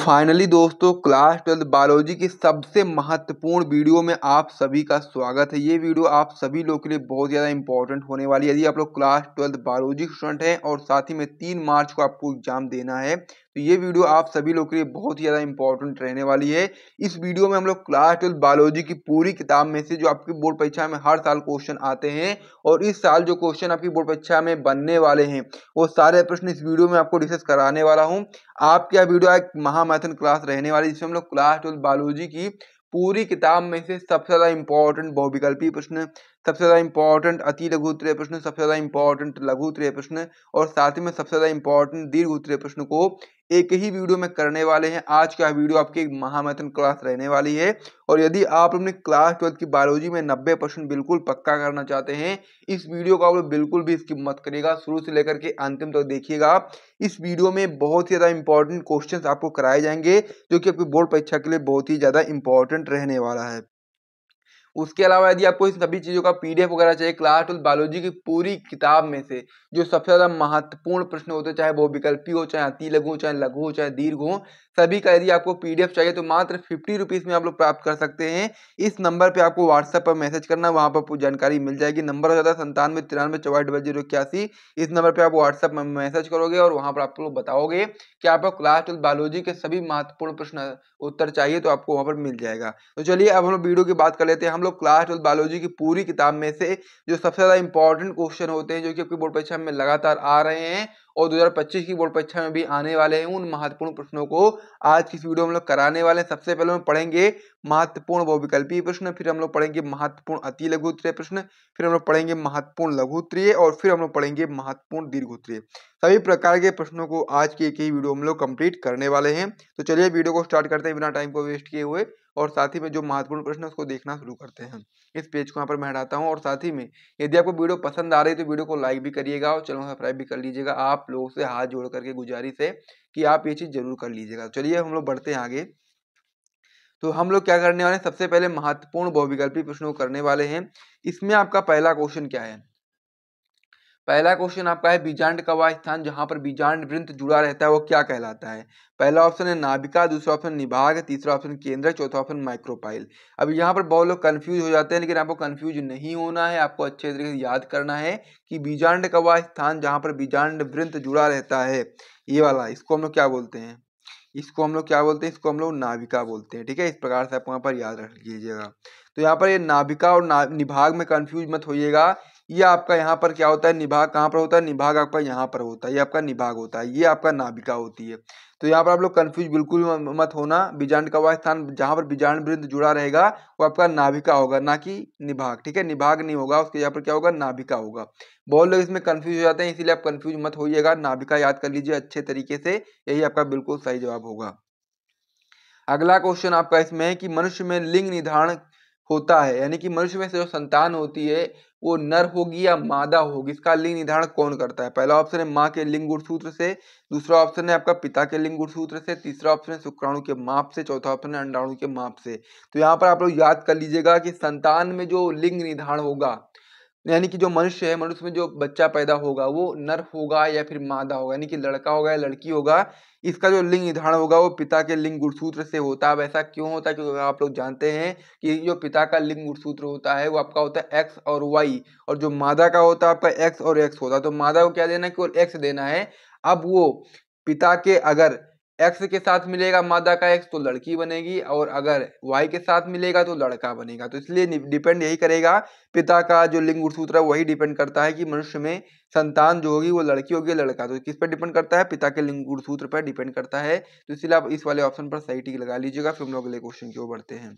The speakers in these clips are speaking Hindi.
फाइनली दोस्तों क्लास 12 बायोलॉजी की सबसे महत्वपूर्ण वीडियो में आप सभी का स्वागत है। ये वीडियो आप सभी लोगों के लिए बहुत ज़्यादा इंपॉर्टेंट होने वाली है। यदि आप लोग क्लास 12 बायोलॉजी स्टूडेंट हैं और साथ ही में 3 मार्च को आपको एग्जाम देना है तो ये वीडियो आप सभी लोगों के लिए बहुत ही ज़्यादा इंपॉर्टेंट रहने वाली है। इस वीडियो में हम लोग क्लास 12 बायोलॉजी की पूरी किताब में से जो आपकी बोर्ड परीक्षा में हर साल क्वेश्चन आते हैं और इस साल जो क्वेश्चन आपकी बोर्ड परीक्षा में बनने वाले हैं वो सारे प्रश्न इस वीडियो में आपको डिस्कस कराने वाला हूँ। आपकी यह वीडियो एक महामैथन क्लास रहने वाली है जिसमें हम लोग क्लास 12 बायोलॉजी की पूरी किताब में से सबसे ज्यादा इंपॉर्टेंट बहुविकल्पीय प्रश्न, सबसे ज्यादा इंपॉर्टेंट अति लघु उत्तरीय प्रश्न, सबसे ज्यादा इंपॉर्टेंट लघु उत्तरीय प्रश्न और साथ ही में सबसे ज्यादा इंपॉर्टेंट दीर्घ उत्तरीय प्रश्न को एक ही वीडियो में करने वाले हैं। आज का वीडियो आपकी एक महामैथन क्लास रहने वाली है और यदि आप अपने क्लास 12 की बायोलॉजी में 90% बिल्कुल पक्का करना चाहते हैं इस वीडियो को आप लोग बिल्कुल भी स्किप मत करिएगा, शुरू से लेकर के अंतिम तक देखिएगा। इस वीडियो में बहुत ही ज्यादा इंपॉर्टेंट क्वेश्चंस आपको कराए जाएंगे जो कि आपकी बोर्ड परीक्षा के लिए बहुत ही ज्यादा इंपॉर्टेंट रहने वाला है। उसके अलावा यदि आपको इस सभी चीजों का पीडीएफ वगैरह चाहिए क्लास 12 बायोलॉजी की पूरी किताब में से जो सबसे ज्यादा महत्वपूर्ण प्रश्न होते हैं, चाहे वो विकल्पी हो, चाहे अति लघु हो, चाहे लघु हो, चाहे दीर्घ हो, सभी का यदि आपको पीडीएफ चाहिए तो मात्र 50 रुपीज में आप लोग प्राप्त कर सकते हैं। इस नंबर पे आपको व्हाट्सएप पर मैसेज करना, वहां पर पूरी जानकारी मिल जाएगी। नंबर हो जाता है 9793940081। इस नंबर पे आप व्हाट्सएप में मैसेज करोगे और वहां पर आप लोग बताओगे कि आपको क्लास 12 बायोलॉजी के सभी महत्वपूर्ण प्रश्न उत्तर चाहिए तो आपको वहां पर मिल जाएगा। तो चलिए अब हम लोग वीडियो की बात कर लेते हैं। हम लोग क्लास 12 बायोलॉजी की पूरी किताब में से जो सबसे ज्यादा इंपॉर्टेंट क्वेश्चन होते हैं जो कि आपकी बोर्ड परीक्षा में लगातार आ रहे हैं और 2025 की बोर्ड परीक्षा में भी आने वाले हैं, उन महत्वपूर्ण प्रश्नों को आज की इस वीडियो में लोग कराने वाले हैं। सबसे पहले हम पढ़ेंगे महत्वपूर्ण बहुविकल्पीय प्रश्न, फिर हम लोग पढ़ेंगे महत्वपूर्ण अति लघु उत्तरीय प्रश्न, फिर हम लोग पढ़ेंगे महत्वपूर्ण लघु उत्तरीय और फिर हम लोग पढ़ेंगे महत्वपूर्ण दीर्घ उत्तरीय। सभी प्रकार के प्रश्नों को आज की एक ही वीडियो में लोग कंप्लीट करने वाले हैं। तो चलिए वीडियो को स्टार्ट करते हैं बिना टाइम को वेस्ट किए हुए और साथ ही में जो महत्वपूर्ण प्रश्न है उसको देखना शुरू करते हैं। इस पेज को यहाँ पर मैं हटाता हूँ और साथ ही में यदि आपको वीडियो पसंद आ रही है तो वीडियो को लाइक भी करिएगा और चैनल को सब्सक्राइब भी कर लीजिएगा। आप लोगों से हाथ जोड़ करके गुजारिश है कि आप ये चीज जरूर कर लीजिएगा। चलिए हम लोग बढ़ते हैं आगे। तो हम लोग क्या करने वाले हैं, सबसे पहले महत्वपूर्ण बहुविकल्पी प्रश्नों को करने वाले हैं। इसमें आपका पहला क्वेश्चन क्या है? पहला क्वेश्चन आपका है बीजांड का वह स्थान जहां पर बीजांड वृंत जुड़ा रहता है वो क्या कहलाता है? पहला ऑप्शन है नाभिका, दूसरा ऑप्शन निभाग, तीसरा ऑप्शन केंद्रक, चौथा ऑप्शन माइक्रोपाइल। अब यहाँ पर बहुत लोग कंफ्यूज हो जाते हैं लेकिन आपको कंफ्यूज नहीं होना है, आपको अच्छे तरीके से याद करना है कि बीजांड का वह स्थान जहां पर बीजांड वृंत जुड़ा रहता है, ये वाला, इसको हम लोग क्या बोलते हैं? इसको हम लोग क्या बोलते हैं? इसको हम लोग नाभिका बोलते हैं। ठीक है, इस प्रकार से आप वहां पर याद रख लीजिएगा। तो यहाँ पर ये नाभिका और निभाग में कंफ्यूज मत होइएगा। ये आपका यहाँ पर क्या होता है, निभाग कहाँ पर होता है? निभाग आपका यहाँ पर होता है, ये आपका निभाग होता है, ये आपका नाभिका होती है। तो यहाँ पर आप लोग कंफ्यूज बिल्कुल मत होना। बीजांड का वह स्थान जहाँ पर बीजांड वृंत जुड़ा रहेगा वो आपका नाभिका होगा, ना कि निभाग। ठीक है, निभाग नहीं होगा, उसके यहाँ पर क्या होगा? नाभिका होगा। बहुत लोग इसमें कंफ्यूज हो जाते हैं, इसीलिए आप कंफ्यूज मत होइएगा। नाभिका याद कर लीजिए अच्छे तरीके से, यही आपका बिल्कुल सही जवाब होगा। अगला क्वेश्चन आपका इसमें है कि मनुष्य में लिंग निर्धारण होता है, यानी कि मनुष्य में से जो संतान होती है वो नर होगी या मादा होगी, इसका लिंग निर्धारण कौन करता है? पहला ऑप्शन है माँ के लिंग गुणसूत्र से, दूसरा ऑप्शन है आपका पिता के लिंग गुणसूत्र से, तीसरा ऑप्शन है शुक्राणु के माप से, चौथा ऑप्शन है अंडाणु के माप से। तो यहाँ पर आप लोग याद कर लीजिएगा कि संतान में जो लिंग निर्धारण होगा, यानी कि जो मनुष्य है, मनुष्य में जो बच्चा पैदा होगा वो नर होगा या फिर मादा होगा, यानी कि लड़का होगा या लड़की होगा, इसका जो लिंग निर्धारण होगा वो पिता के लिंग गुणसूत्र से होता है। अब ऐसा क्यों होता है? क्योंकि आप लोग जानते हैं कि जो पिता का लिंग गुणसूत्र होता है वो आपका होता है एक्स और वाई, और जो मादा का होता है आपका एक्स और एक्स होता है। तो मादा को क्या देना है? केवल एक्स देना है। अब वो पिता के अगर एक्स के साथ मिलेगा मादा का एक्स तो लड़की बनेगी, और अगर वाई के साथ मिलेगा तो लड़का बनेगा। तो इसलिए डिपेंड यही करेगा, पिता का जो लिंग गुणसूत्र है वही डिपेंड करता है कि मनुष्य में संतान जो होगी वो लड़की होगी या लड़का। तो किस पर डिपेंड करता है? पिता के लिंग गुणसूत्र पर डिपेंड करता है। तो इसलिए आप इस वाले ऑप्शन पर सही टिक लगा लीजिएगा। फिर हम लोग अगले क्वेश्चन की ओर बढ़ते हैं।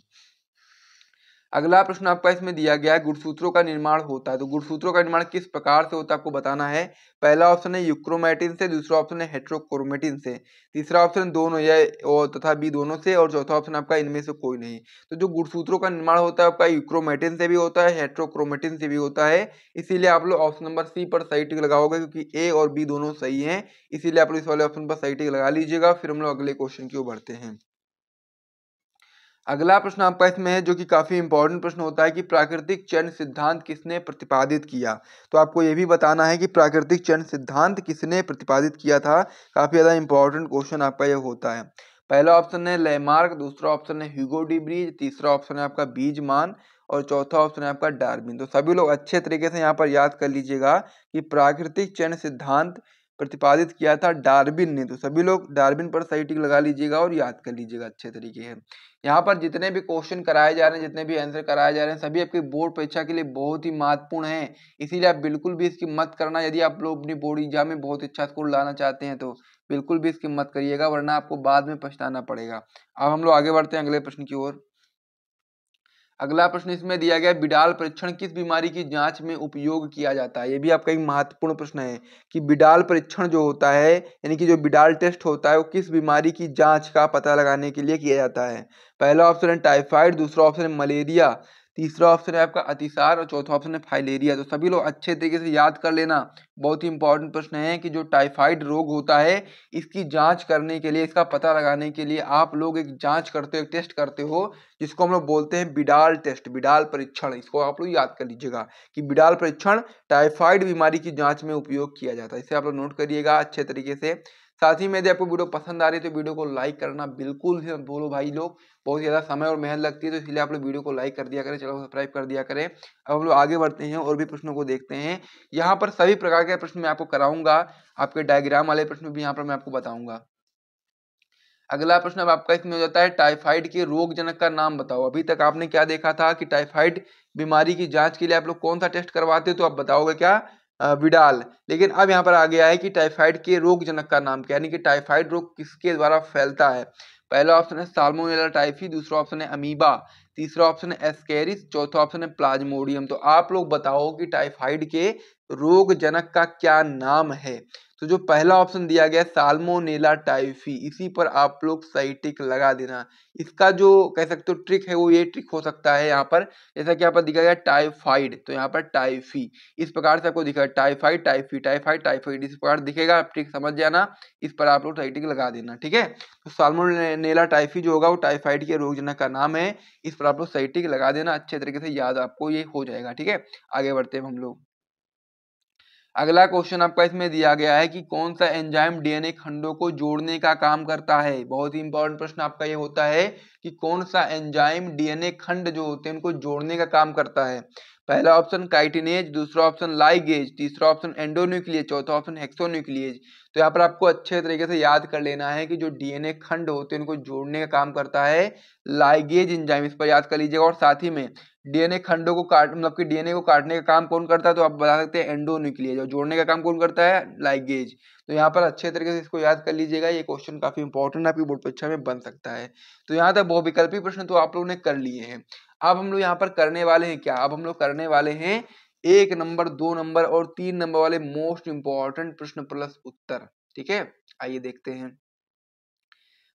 अगला प्रश्न आपका इसमें दिया गया है गुणसूत्रों का निर्माण होता है। तो गुणसूत्रों का निर्माण किस प्रकार से होता है आपको बताना है। पहला ऑप्शन है यूक्रोमेटिन से, दूसरा ऑप्शन है हेट्रोक्रोमेटिन से, तीसरा ऑप्शन दोनों या और तथा बी दोनों से, और चौथा ऑप्शन आपका इनमें से कोई नहीं। तो जो गुणसूत्रों का निर्माण होता है आपका यूक्रोमेटिन से भी होता है, हेट्रोक्रोमेटिन से भी होता है। इसीलिए आप लोग ऑप्शन नंबर सी पर सही टिक लगाओगे, क्योंकि ए और बी दोनों सही है, इसीलिए आप लोग इस वाले ऑप्शन पर सही टिक लगा लीजिएगा। फिर हम लोग अगले क्वेश्चन की ओर बढ़ते हैं। अगला प्रश्न आपका इसमें है जो कि काफी इंपॉर्टेंट प्रश्न होता है कि प्राकृतिक चयन सिद्धांत किसने प्रतिपादित किया। तो आपको यह भी बताना है कि प्राकृतिक चयन सिद्धांत किसने प्रतिपादित किया था। काफी ज्यादा इंपॉर्टेंट क्वेश्चन आपका यह होता है। पहला ऑप्शन है लेमार्क, दूसरा ऑप्शन है ह्यूगो डी ब्रीज, तीसरा ऑप्शन है आपका बीजमान और चौथा ऑप्शन है आपका डार्विन। तो सभी लोग अच्छे तरीके से यहाँ पर याद कर लीजिएगा कि प्राकृतिक चयन सिद्धांत प्रतिपादित किया था डार्विन ने। तो सभी लोग डार्विन पर सही टिक लगा लीजिएगा और याद कर लीजिएगा अच्छे तरीके से। यहाँ पर जितने भी क्वेश्चन कराए जा रहे हैं, जितने भी आंसर कराए जा रहे हैं, सभी आपके बोर्ड परीक्षा के लिए बहुत ही महत्वपूर्ण है। इसीलिए आप बिल्कुल भी इसकी मत करना। यदि आप लोग अपनी बोर्ड एग्जाम में बहुत अच्छा स्कोर लाना चाहते हैं तो बिल्कुल भी इसकी मत करिएगा, वरना आपको बाद में पछताना पड़ेगा। अब हम लोग आगे बढ़ते हैं अगले प्रश्न की ओर। अगला प्रश्न इसमें दिया गया, बिडाल परीक्षण किस बीमारी की जांच में उपयोग किया जाता है। ये भी आपका एक महत्वपूर्ण प्रश्न है कि बिडाल परीक्षण जो होता है, यानी कि जो बिडाल टेस्ट होता है, वो किस बीमारी की जांच का पता लगाने के लिए किया जाता है। पहला ऑप्शन है टाइफाइड, दूसरा ऑप्शन है मलेरिया, तीसरा ऑप्शन है आपका अतिसार और चौथा ऑप्शन है फाइलेरिया। तो सभी लोग अच्छे तरीके से याद कर लेना, बहुत ही इंपॉर्टेंट प्रश्न है कि जो टाइफाइड रोग होता है, इसकी जांच करने के लिए, इसका पता लगाने के लिए आप लोग एक जांच करते हो, एक टेस्ट करते हो, जिसको हम लोग बोलते हैं बिडाल टेस्ट, बिडाल परीक्षण। इसको आप लोग याद कर लीजिएगा कि बिडाल परीक्षण टाइफाइड बीमारी की जांच में उपयोग किया जाता है। इसे आप लोग नोट करिएगा अच्छे तरीके से। साथ ही में यदि आपको वीडियो पसंद आ रही है तो वीडियो को लाइक करना बिल्कुल भी मत भूलो भाई लोग, बहुत ज़्यादा समय और मेहनत लगती है, तो इसलिए आप लोग वीडियो को लाइक कर दिया करें, चैनल को सब्सक्राइब कर दिया करें। अब हम लोग आगे बढ़ते हैं और भी प्रश्नों को देखते हैं। यहाँ पर सभी प्रकार के प्रश्न मैं आपको कराऊंगा, आपके डायग्राम वाले प्रश्न भी यहाँ पर मैं आपको बताऊंगा। अगला प्रश्न अब आपका इसमें हो जाता है, टाइफाइड के रोग जनक का नाम बताओ। अभी तक आपने क्या देखा था कि टाइफाइड बीमारी की जांच के लिए आप लोग कौन सा टेस्ट करवाते हो, तो आप बताओगे क्या, विडाल। लेकिन अब यहाँ पर आ गया है कि टाइफाइड के रोग जनक का नाम क्या, यानी कि टाइफाइड रोग किसके द्वारा फैलता है। पहला ऑप्शन है साल्मोनेला टाइफी, दूसरा ऑप्शन है अमीबा, तीसरा ऑप्शन है एस्केरिस, चौथा ऑप्शन है प्लाज्मोडियम। तो आप लोग बताओ कि टाइफाइड के रोग जनक का क्या नाम है। तो जो पहला ऑप्शन दिया गया साल्मोनेला टाइफी, इसी पर आप लोग सही टिक लगा देना। इसका जो कह सकते हो ट्रिक है वो ये ट्रिक हो सकता है यहाँ पर, जैसा कि यहाँ पर दिखा गया टाइफाइड, तो यहाँ पर टाइफी, इस प्रकार से आपको दिखा टाइफाइड टाइफी, टाइफाइड टाइफाइड, इस प्रकार दिखेगा, आप ट्रिक समझ जाना, इस पर आप लोग सही टिक लगा देना, ठीक है। तो साल्मोनेला टाइफी जो होगा वो टाइफाइड के रोगजनक का नाम है, इस पर आप लोग सही टिक लगा देना, अच्छे तरीके से याद आपको ये हो जाएगा, ठीक है। आगे बढ़ते हैं हम लोग। अगला क्वेश्चन आपका इसमें दिया गया है कि कौन सा एंजाइम डीएनए खंडों को जोड़ने का काम करता है। बहुत ही इंपॉर्टेंट प्रश्न आपका ये होता है कि कौन सा एंजाइम डीएनए खंड जो होते हैं उनको जोड़ने का काम करता है। पहला ऑप्शन काइटिनेज, दूसरा ऑप्शन लाइगेज, तीसरा ऑप्शन एंडोन्यूक्लियेज, चौथा ऑप्शन हेक्सोन्यूक्लियेज। तो यहाँ पर आपको अच्छे तरीके से याद कर लेना है कि जो डीएनए खंड होते हैं उनको जोड़ने का काम करता है लाइगेज एंजाइम, इस पर याद कर लीजिएगा। और साथ ही में डीएनए खंडों को काट मतलब कि डीएनए को काटने का काम कौन करता है, तो आप बता सकते हैं एंडोन्यूक्लियेज, और जोड़ने का काम कौन करता है, लाइगेज। तो यहाँ पर अच्छे तरीके से इसको याद कर लीजिएगा, ये क्वेश्चन काफी इंपॉर्टेंट आपकी बोर्ड परीक्षा में बन सकता है। तो यहाँ तक बहुविकल्पी प्रश्न तो आप लोगों ने कर लिए हैं। अब हम लोग यहाँ पर करने वाले हैं क्या, अब हम लोग करने वाले हैं 1 नंबर, 2 नंबर और 3 नंबर वाले मोस्ट इंपॉर्टेंट प्रश्न प्लस उत्तर, ठीक है। आइए देखते हैं।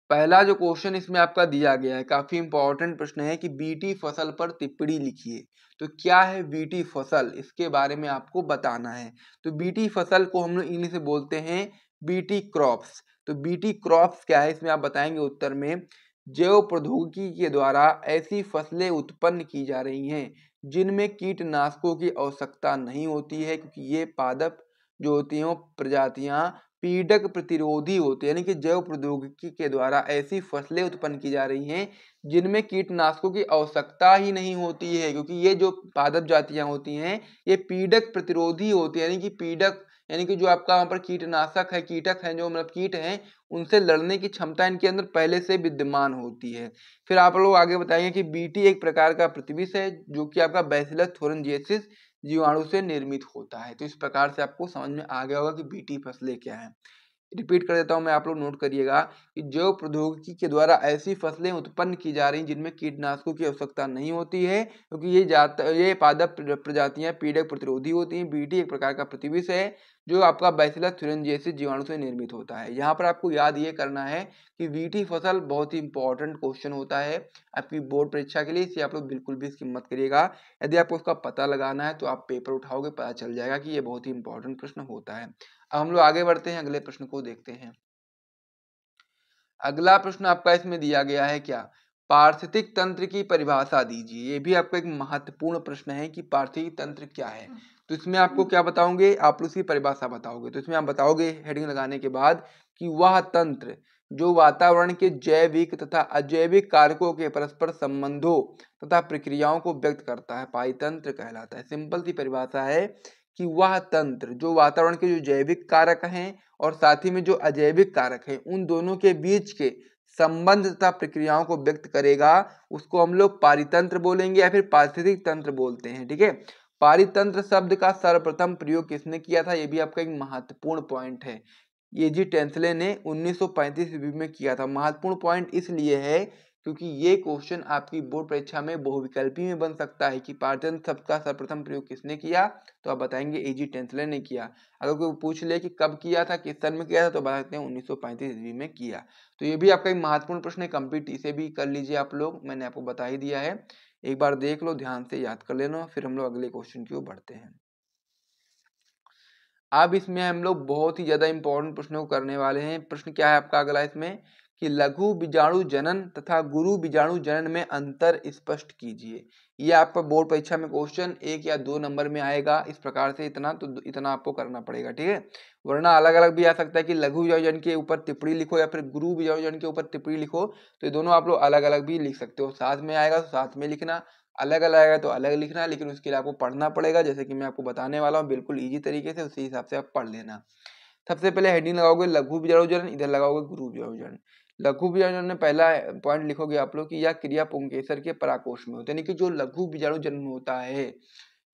पहला जो क्वेश्चन इसमें आपका दिया गया है, काफी इंपॉर्टेंट प्रश्न है कि बीटी फसल पर टिप्पणी लिखिए। तो क्या है बीटी फसल, इसके बारे में आपको बताना है। तो बीटी फसल को हम लोग इंग्लिश में बोलते हैं बीटी क्रॉप्स। तो बीटी क्रॉप्स क्या है, इसमें आप बताएंगे उत्तर में, जैव प्रौद्योगिकी के द्वारा ऐसी फसलें उत्पन्न की जा रही हैं जिनमें कीटनाशकों की आवश्यकता नहीं होती है, क्योंकि ये पादप जो होती हैं वो प्रजातियां पीड़क प्रतिरोधी होते हैं, यानी कि जैव प्रौद्योगिकी के द्वारा ऐसी फसलें उत्पन्न की जा रही हैं जिनमें कीटनाशकों की आवश्यकता ही नहीं होती है, क्योंकि ये जो पादप जातियां होती हैं ये पीड़क प्रतिरोधी होती है, यानी कि पीड़क, यानी कि जो आपका वहाँ पर कीटनाशक है, कीटक है, जो मतलब कीट हैं, उनसे लड़ने की क्षमता इनके अंदर पहले से विद्यमान होती है। फिर आप लोग आगे बताएंगे कि बीटी एक प्रकार का प्रतिविष है जो कि आपका बैसिलस थोरेंजिएसिस जीवाणु से निर्मित होता है। तो इस प्रकार से आपको समझ में आ गया होगा कि बीटी फसलें क्या है। रिपीट कर देता हूं मैं, आप लोग नोट करिएगा कि जैव प्रौद्योगिकी के द्वारा ऐसी फसलें उत्पन्न की जा रही जिनमें कीटनाशकों की आवश्यकता नहीं होती है, क्योंकि ये पादप प्रजातियां पीड़क प्रतिरोधी होती हैं। बीटी एक प्रकार का प्रतिविष है जो आपका बैसिलस थुरिनजिएसिस जीवाणु से निर्मित होता है। यहाँ पर आपको याद ये करना है कि बीटी फसल बहुत ही इंपॉर्टेंट क्वेश्चन होता है आपकी बोर्ड परीक्षा के लिए, इसे आप लोग बिल्कुल भी इसकी मत करिएगा। यदि आपको उसका पता लगाना है तो आप पेपर उठाओगे, पता चल जाएगा कि ये बहुत ही इंपॉर्टेंट प्रश्न होता है। अब हम लोग आगे बढ़ते हैं, अगले प्रश्न को देखते हैं। अगला प्रश्न आपका इसमें दिया गया है क्या, पारिस्थितिक तंत्र की परिभाषा दीजिए। ये भी आपका एक महत्वपूर्ण प्रश्न है कि पारिस्थितिक तंत्र क्या है। तो इसमें आपको क्या बताओगे, आप उसकी परिभाषा बताओगे। तो इसमें आप बताओगे हेडिंग लगाने के बाद कि वह तंत्र जो वातावरण के जैविक तथा अजैविक कारकों के परस्पर संबंधों तथा प्रक्रियाओं को व्यक्त करता है, पारितंत्र कहलाता है। सिंपल सी परिभाषा है कि वह तंत्र जो वातावरण के जो जैविक कारक हैं और साथ ही में जो अजैविक कारक हैं उन दोनों के बीच के संबंध तथा प्रक्रियाओं को व्यक्त करेगा, उसको हम लोग पारितंत्र बोलेंगे या फिर पारिस्थितिक तंत्र बोलते हैं। ठीक है, पारितंत्र शब्द का सर्वप्रथम प्रयोग किसने किया था, ये भी आपका एक महत्वपूर्ण पॉइंट है। एजी टेंसले ने 1935 ईस्वी में किया था। महत्वपूर्ण पॉइंट इसलिए है क्योंकि ये क्वेश्चन आपकी बोर्ड परीक्षा में बहुविकल्पी में बन सकता है कि पारितंत्र शब्द का सर्वप्रथम प्रयोग किसने किया, तो आप बताएंगे एजी टेंसले ने किया। अगर कोई पूछ ले कि कब किया था, किस सन में किया था, तो बता सकते हैं 1935 ईस्वी में किया। तो ये भी आपका एक महत्वपूर्ण प्रश्न है, कंप्लीट इसे भी कर लीजिए आप लोग, मैंने आपको बता ही दिया है, एक बार देख लो, ध्यान से याद कर लेना, फिर हम लोग अगले क्वेश्चन की ओर बढ़ते हैं। अब इसमें हम लोग बहुत ही ज्यादा इंपॉर्टेंट प्रश्नों को करने वाले हैं। प्रश्न क्या है आपका अगला इसमें कि लघु बीजाणु जनन तथा गुरु बीजाणु जनन में अंतर स्पष्ट कीजिए। ये आपका बोर्ड परीक्षा में क्वेश्चन 1 या 2 नंबर में आएगा इस प्रकार से, इतना आपको करना पड़ेगा। ठीक है, वरना अलग अलग भी आ सकता है कि लघु बीजाणु जनन के ऊपर टिप्पणी लिखो या फिर गुरु बीजाणु जनन के ऊपर टिप्पणी लिखो, तो ये दोनों आप लोग अलग अलग भी लिख सकते हो। साथ में आएगा तो साथ में लिखना, अलग अलग आएगा तो अलग लिखना, लेकिन उसके लिए आपको पढ़ना पड़ेगा, जैसे कि मैं आपको बताने वाला हूँ बिल्कुल इजी तरीके से, उसी हिसाब से आप पढ़ लेना। सबसे पहले हेडिंग लगाओगे लघु बीजाणु जनन, इधर लगाओगे गुरु बीजाणु जनन। लघु बीजाणु जनन में पहला पॉइंट लिखोगे आप लोग कि यह क्रिया पुंकेसर के पराकोश में होती है, यानी कि जो लघु बीजाणु जन्म होता है,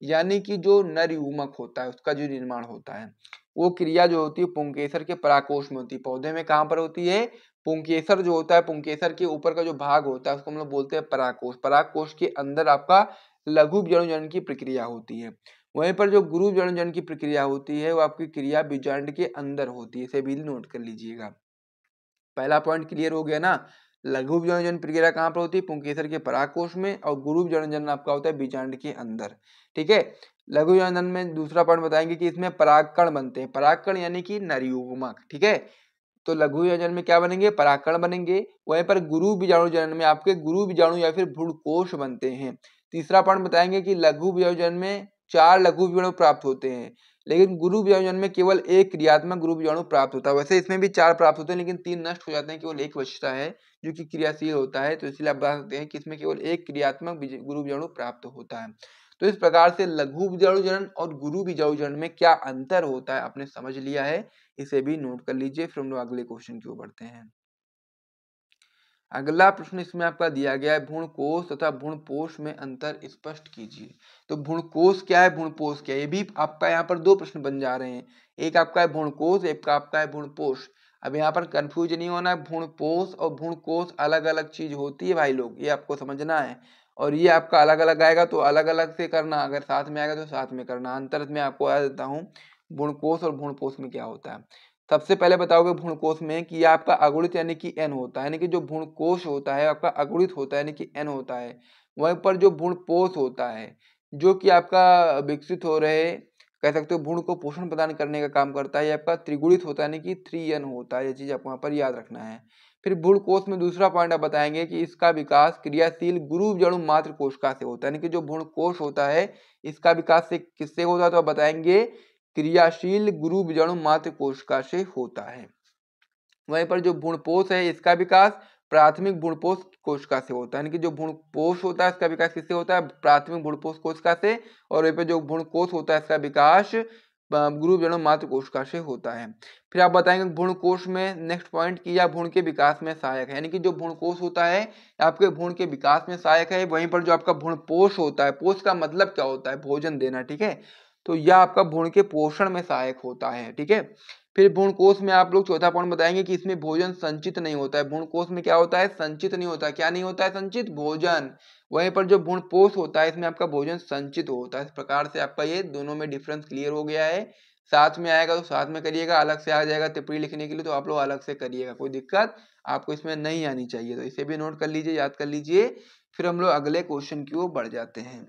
यानी कि जो नर युग्मक होता है उसका जो निर्माण होता है, वो क्रिया जो होती है पुंकेसर के पराकोश में होती है। पौधे में कहाँ पर होती है, पुंकेसर जो होता है, पुंकेसर के ऊपर का जो भाग होता है उसको हम लोग बोलते हैं पराकोश। पराकोश के अंदर आपका लघु बीजाणु जनन की प्रक्रिया होती है। वहीं पर जो गुरु बीजाणु जनन की प्रक्रिया होती है वो आपकी क्रिया बीजांड के अंदर होती है, इसे भी नोट कर लीजिएगा। पहला पॉइंट क्लियर हो गया ना, लघु बीजाणु जनन प्रक्रिया कहाँ पर होती है, पुंकेसर के पराकोश में, और गुरु बीजाणु जनन आपका होता है बीजांड के अंदर। ठीक है, लघु बीजाणु जनन में दूसरा पॉइंट बताएंगे कि इसमें परागकण बनते हैं, परागकण यानी कि नर युग्मक। ठीक है, तो लघु बीजाणु जनन में क्या बनेंगे, परागकण बनेंगे। वहीं पर गुरु बीजाणु जनन में आपके गुरु बीजाणु या फिर भ्रूणकोश बनते हैं। तीसरा पॉइंट बताएंगे कि लघु बीजाणु जनन में 4 लघु बीजाणु प्राप्त होते हैं, लेकिन गुरु बीजाणु जनन में केवल एक क्रियात्मक गुरु बीजाणु प्राप्त होता है। वैसे इसमें भी 4 प्राप्त होते हैं, लेकिन 3 नष्ट हो जाते हैं, केवल एक बचता है जो कि क्रियाशील होता है। तो इसलिए आप बता सकते हैं कि इसमें केवल एक क्रियात्मक गुरु बीजाणु प्राप्त होता है। तो इस प्रकार से लघु बीजाणु जनन और गुरु बीजाणु जनन में क्या अंतर होता है आपने समझ लिया है, इसे भी नोट कर लीजिए। फिर हम लोग अगले क्वेश्चन की ओर बढ़ते हैं। अगला प्रश्न इसमें आपका दिया गया है भ्रूणकोश तथा भ्रूणपोष में अंतर स्पष्ट कीजिए। तो भ्रूणकोश क्या है, भ्रूणपोष क्या है, ये भी आपका यहाँ पर 2 प्रश्न बन जा रहे हैं। एक आपका है भ्रूणकोश, एक आपका है भ्रूणपोष। अब यहाँ पर कंफ्यूज नहीं होना है, भ्रूणपोष और भ्रूणकोश अलग अलग चीज होती है भाई लोग, ये आपको समझना है। और ये आपका अलग अलग आएगा तो अलग अलग से करना, अगर साथ में आएगा तो साथ में करना। अंतर में आपको बता देता हूँ भ्रूणकोश और भ्रूणपोष में क्या होता है। सबसे पहले बताओगे भ्रूणकोश में कि आपका अगुणित यानी कि एन होता है, यानी कि जो भ्रूणकोश होता है आपका अगुणित होता है यानी कि एन होता है। वहीं पर जो भ्रूणपोष होता है जो कि आपका विकसित हो रहे, कह सकते हो भ्रूण को पोषण प्रदान करने का काम करता है, ये आपका त्रिगुणित होता है यानी कि 3n होता है। ये चीज आपको वहाँ पर याद रखना है। फिर भ्रूणकोश में दूसरा पॉइंट आप बताएंगे कि इसका विकास क्रियाशील गुरु बीजाणु मात्र कोशिका से होता है, यानी कि जो भ्रूणकोश होता है इसका विकास से किससे होता है, तो आप बताएंगे क्रियाशील गुरु बीजाणु मात्र कोशिका से होता है। वहीं पर जो भ्रूणपोष है इसका विकास प्राथमिक भ्रूणपोष कोशिका से होता है, यानी कि जो भ्रूणपोष होता है इसका विकास किससे होता है, प्राथमिक भ्रूणपोष कोशिका से। और वहीं पर जो भ्रूणकोश होता है इसका विकास गुरु बीजाणु मात्र कोशिका से होता है। फिर आप बताएंगे भ्रूणकोश में नेक्स्ट पॉइंट कि यह भ्रूण के विकास में सहायक है, यानी कि जो भ्रूणकोश होता है आपके भ्रूण के विकास में सहायक है। वहीं पर जो आपका भ्रूणपोष होता है, पोष का मतलब क्या होता है, भोजन देना। ठीक है, तो यह आपका भ्रूण के पोषण में सहायक होता है। ठीक है, फिर भ्रूणकोश में आप लोग चौथा पॉइंट बताएंगे कि इसमें भोजन संचित नहीं होता है। भ्रूणकोश में क्या होता है, संचित नहीं होता है। क्या नहीं होता है, संचित भोजन। वहीं पर जो भ्रूणपोष होता है इसमें आपका भोजन संचित होता है। इस प्रकार से आपका ये दोनों में डिफरेंस क्लियर हो गया है। साथ में आएगा तो साथ में करिएगा, अलग से आ जाएगा टिप्पणी लिखने के लिए तो आप लोग अलग से करिएगा, कोई दिक्कत आपको इसमें नहीं आनी चाहिए। तो इसे भी नोट कर लीजिए, याद कर लीजिए। फिर हम लोग अगले क्वेश्चन की ओर बढ़ जाते हैं।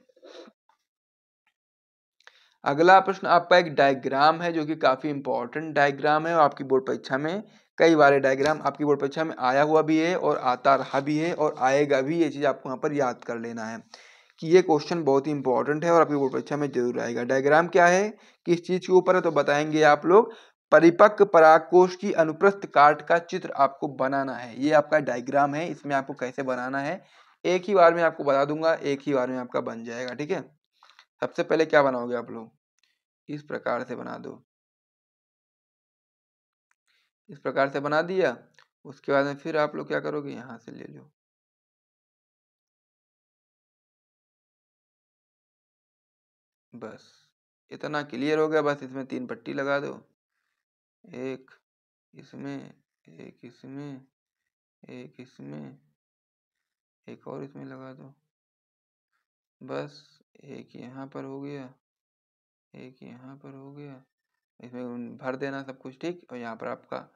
अगला प्रश्न आपका एक डायग्राम है जो कि काफी इंपॉर्टेंट डायग्राम है और आपकी बोर्ड परीक्षा में कई बार डायग्राम आपकी बोर्ड परीक्षा में आया हुआ भी है और आता रहा भी है और आएगा भी। ये चीज आपको यहाँ पर याद कर लेना है कि ये क्वेश्चन बहुत ही इंपॉर्टेंट है और आपकी बोर्ड परीक्षा में जरूर आएगा। डायग्राम क्या है, किस चीज के ऊपर है, तो बताएंगे आप लोग परिपक्व परागकोश की अनुप्रस्थ काट का चित्र आपको बनाना है। ये आपका डायग्राम है, इसमें आपको कैसे बनाना है एक ही बार में आपको बता दूंगा, एक ही बार में आपका बन जाएगा। ठीक है, सबसे पहले क्या बनाओगे आप लोग, इस प्रकार से बना दो, इस प्रकार से बना दिया। उसके बाद में फिर आप लोग क्या करोगे, यहाँ से ले लो, बस इतना क्लियर हो गया। बस इसमें 3 पट्टी लगा दो, एक इसमें, एक इसमें, एक इसमें, एक और इसमें लगा दो, बस एक यहाँ पर हो गया, एक यहाँ पर हो गया, इसमें भर देना सब कुछ। ठीक, और यहाँ पर आपका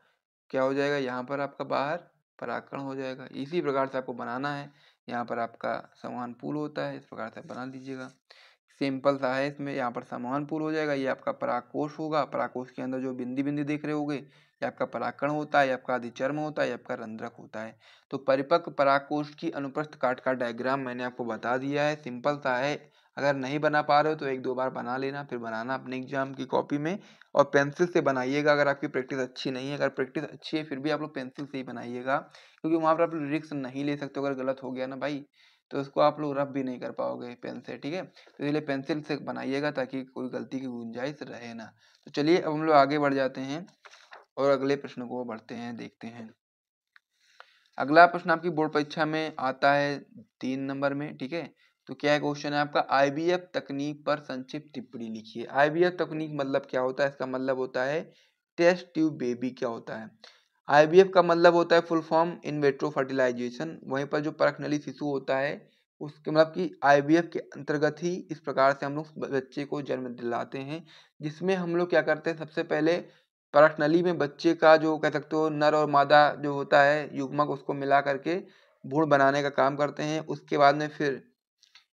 क्या हो जाएगा, यहाँ पर आपका बाहर परागकण हो जाएगा। इसी प्रकार से आपको बनाना है। यहाँ पर आपका समान पूल होता है, इस प्रकार से बना दीजिएगा। सिंपल सा है, इसमें यहाँ पर समान पूल हो जाएगा। ये आपका परागकोश होगा, परागकोश के अंदर जो बिंदी बिंदी देख रहे होंगे ये आपका परागकण होता है, ये आपका अधिचर्म होता है, ये आपका रंध्रक होता है। तो परिपक्व परागकोश की अनुप्रस्थ काट का डायग्राम मैंने आपको बता दिया है, सिंपल सा है। अगर नहीं बना पा रहे हो तो 1-2 बार बना लेना, फिर बनाना अपने एग्जाम की कॉपी में, और पेंसिल से बनाइएगा। अगर आपकी प्रैक्टिस अच्छी नहीं है, अगर प्रैक्टिस अच्छी है फिर भी आप लोग पेंसिल से ही बनाइएगा, क्योंकि वहाँ पर आप लोग रिस्क नहीं ले सकते। अगर गलत हो गया ना भाई तो उसको आप लोग रफ भी नहीं कर पाओगे पेन से। ठीक है, तो इसलिए पेंसिल से बनाइएगा ताकि कोई गलती की गुंजाइश रहे ना। तो चलिए अब हम लोग आगे बढ़ जाते हैं और अगले प्रश्न को बढ़ते हैं, देखते हैं। अगला प्रश्न आपकी बोर्ड परीक्षा में आता है 3 नंबर में। ठीक है, तो क्या क्वेश्चन है आपका, आईवीएफ तकनीक पर संक्षिप्त टिप्पणी लिखिए। आईवीएफ तकनीक मतलब क्या होता है, इसका मतलब होता है टेस्ट ट्यूब बेबी। क्या होता है आईवीएफ का मतलब होता है full form in vitro fertilization. वहीं पर जो परखनली शिशु होता है उसके मतलब कि आईवीएफ के अंतर्गत ही इस प्रकार से हम लोग बच्चे को जन्म दिलाते हैं, जिसमें हम लोग क्या करते हैं, सबसे पहले परखनली में बच्चे का जो कह सकते हो नर और मादा जो होता है युग्मक, उसको मिला करके भ्रूण बनाने का काम करते हैं। उसके बाद में फिर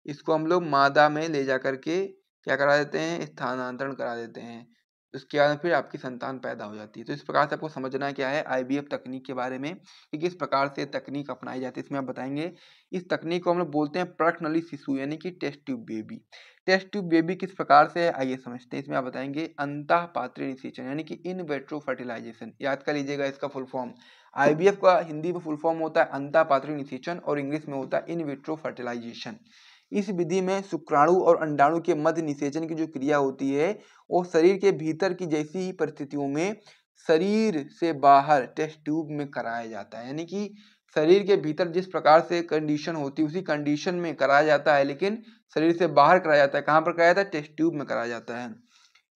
इसको हम लोग मादा में ले जा करके क्या करा देते हैं, स्थानांतरण करा देते हैं। उसके बाद फिर आपकी संतान पैदा हो जाती है। तो इस प्रकार से आपको समझना है क्या है आईवीएफ तकनीक के बारे में, कि किस प्रकार से तकनीक अपनाई जाती है। इसमें आप बताएंगे इस तकनीक को हम लोग बोलते हैं परखनली शिशु, यानी कि test tube baby. Test tube baby किस प्रकार से है आइए समझते हैं। इसमें आप बताएंगे अंतः पात्रीय निषेचन, यानी कि इन वेट्रो फर्टिलाइजेशन। याद कर लीजिएगा इसका फुल फॉर्म। आईवीएफ का हिंदी में फुल फॉर्म होता है अंतः पात्रीय निषेचन और इंग्लिश में होता है इन विट्रो फर्टिलाइजेशन। इस विधि में शुक्राणु और अंडाणु के मध्य निषेचन की जो क्रिया होती है वो शरीर के भीतर की जैसी ही परिस्थितियों में शरीर से बाहर टेस्ट ट्यूब में कराया जाता है। यानी कि शरीर के भीतर जिस प्रकार से कंडीशन होती है उसी कंडीशन में कराया जाता है, लेकिन शरीर से बाहर कराया जाता है। कहाँ पर कराया जाता है, टेस्ट ट्यूब में कराया जाता है।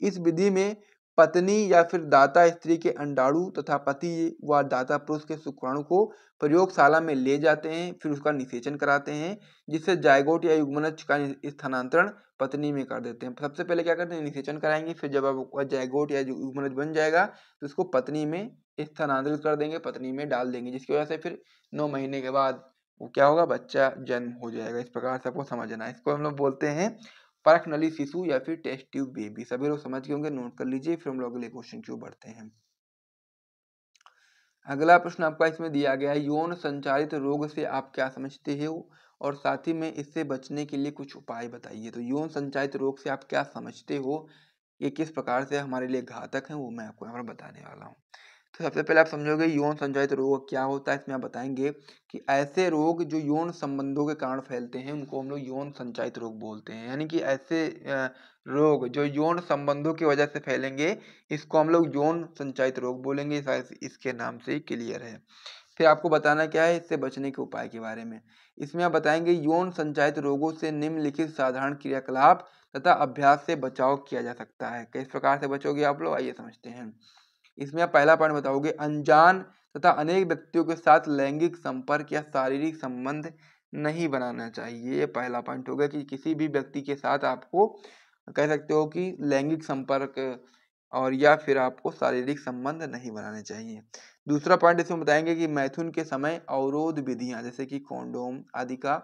इस विधि में पत्नी या फिर दाता स्त्री के अंडाणु तथा पति व दाता पुरुष के शुक्राणु को प्रयोगशाला में ले जाते हैं, फिर उसका निषेचन कराते हैं, जिससे जायगोट या युग्मनज का स्थानांतरण पत्नी में कर देते हैं। सबसे पहले क्या करते हैं, निषेचन कराएंगे, फिर जब आपका जायगोट या युग्मनज बन जाएगा तो उसको पत्नी में स्थानांतरित कर देंगे, पत्नी में डाल देंगे, जिसकी वजह से फिर 9 महीने के बाद वो क्या होगा, बच्चा जन्म हो जाएगा। इस प्रकार से आपको समझना है। इसको हम लोग बोलते हैं परखनली शिशु या फिर टेस्ट ट्यूब बेबी। सभी लोग समझ गए होंगे, नोट कर लीजिए। फिर हम लोग अगले क्वेश्चन की ओर बढ़ते हैं। अगला प्रश्न आपका इसमें दिया गया है, यौन संचारित रोग से आप क्या समझते हो और साथ ही में इससे बचने के लिए कुछ उपाय बताइए। तो यौन संचारित रोग से आप क्या समझते हो, ये किस प्रकार से हमारे लिए घातक है, वो मैं आपको यहाँ पर बताने वाला हूँ। तो सबसे पहले आप समझोगे यौन संचारित रोग क्या होता है। इसमें आप बताएंगे कि ऐसे रोग जो यौन संबंधों के कारण फैलते हैं उनको हम लोग यौन संचारित रोग बोलते हैं। यानी कि ऐसे रोग जो यौन संबंधों की वजह से फैलेंगे इसको हम लोग यौन संचारित रोग बोलेंगे। इसके नाम से ही क्लियर है। फिर आपको बताना क्या है इससे बचने के उपाय के बारे में। इसमें आप बताएंगे यौन संचारित रोगों से निम्नलिखित साधारण क्रियाकलाप तथा अभ्यास से बचाव किया जा सकता है। किस प्रकार से बचोगे आप लोग, आइए समझते हैं। इसमें आप पहला पॉइंट बताओगे, अनजान तथा अनेक व्यक्तियों के साथ लैंगिक संपर्क या शारीरिक संबंध नहीं बनाना चाहिए। ये पहला पॉइंट होगा कि किसी भी व्यक्ति के साथ आपको कह सकते हो कि लैंगिक संपर्क और या फिर आपको शारीरिक संबंध नहीं बनाने चाहिए। दूसरा पॉइंट इसमें बताएंगे कि मैथुन के समय अवरोध विधियां जैसे कि कॉन्डोम आदि का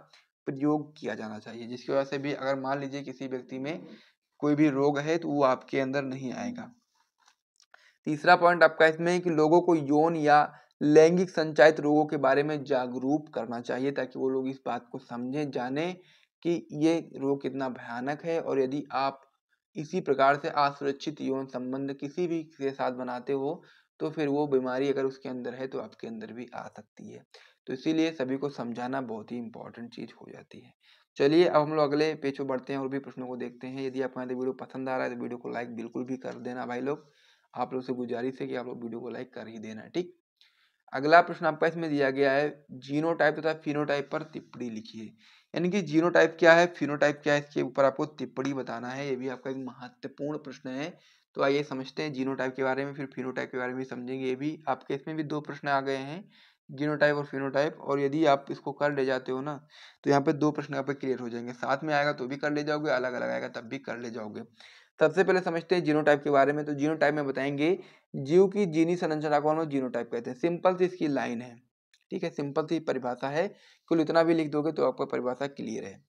प्रयोग किया जाना चाहिए, जिसकी वजह से भी अगर मान लीजिए किसी व्यक्ति में कोई भी रोग है तो वो आपके अंदर नहीं आएगा। तीसरा पॉइंट आपका इसमें है कि लोगों को यौन या लैंगिक संचारित रोगों के बारे में जागरूक करना चाहिए, ताकि वो लोग इस बात को समझें, जाने कि ये रोग कितना भयानक है और यदि आप इसी प्रकार से असुरक्षित यौन संबंध किसी भी के साथ बनाते हो तो फिर वो बीमारी अगर उसके अंदर है तो आपके अंदर भी आ सकती है। तो इसीलिए सभी को समझाना बहुत ही इंपॉर्टेंट चीज हो जाती है। चलिए अब हम लोग अगले पेज पे बढ़ते हैं और भी प्रश्नों को देखते हैं। यदि आपको वीडियो पसंद आ रहा है तो वीडियो को लाइक बिल्कुल भी कर देना भाई लोग। आप लोग से गुजारिश है कि आप लोग वीडियो को लाइक कर ही देना, ठीक। अगला प्रश्न आपका इसमें दिया गया है, जीनोटाइप तथा फिनोटाइप पर टिप्पणी लिखिए। यानी कि जीनोटाइप क्या है, फिनोटाइप क्या है, इसके ऊपर आपको टिप्पणी बताना है। ये भी आपका एक महत्वपूर्ण प्रश्न है। तो आइए समझते हैं जीनोटाइप के बारे में, फिर फिनोटाइप के बारे में समझेंगे। ये भी आपके इसमें भी दो प्रश्न आ गए हैं, जीनोटाइप और फिनोटाइप। और यदि आप इसको कर ले जाते हो ना तो यहाँ पे दो प्रश्न यहाँ पे क्लियर हो जाएंगे। साथ में आएगा तो भी कर ले जाओगे, अलग अलग आएगा तब भी कर ले जाओगे। सबसे पहले समझते हैं जीनोटाइप के बारे में। तो जीनोटाइप में बताएंगे जीव की जीनी संरचना को हम लोग जीनोटाइप कहते हैं। सिंपल सी इसकी लाइन है, ठीक है, सिंपल सी परिभाषा है। कुल इतना भी लिख दोगे तो आपको परिभाषा क्लियर है।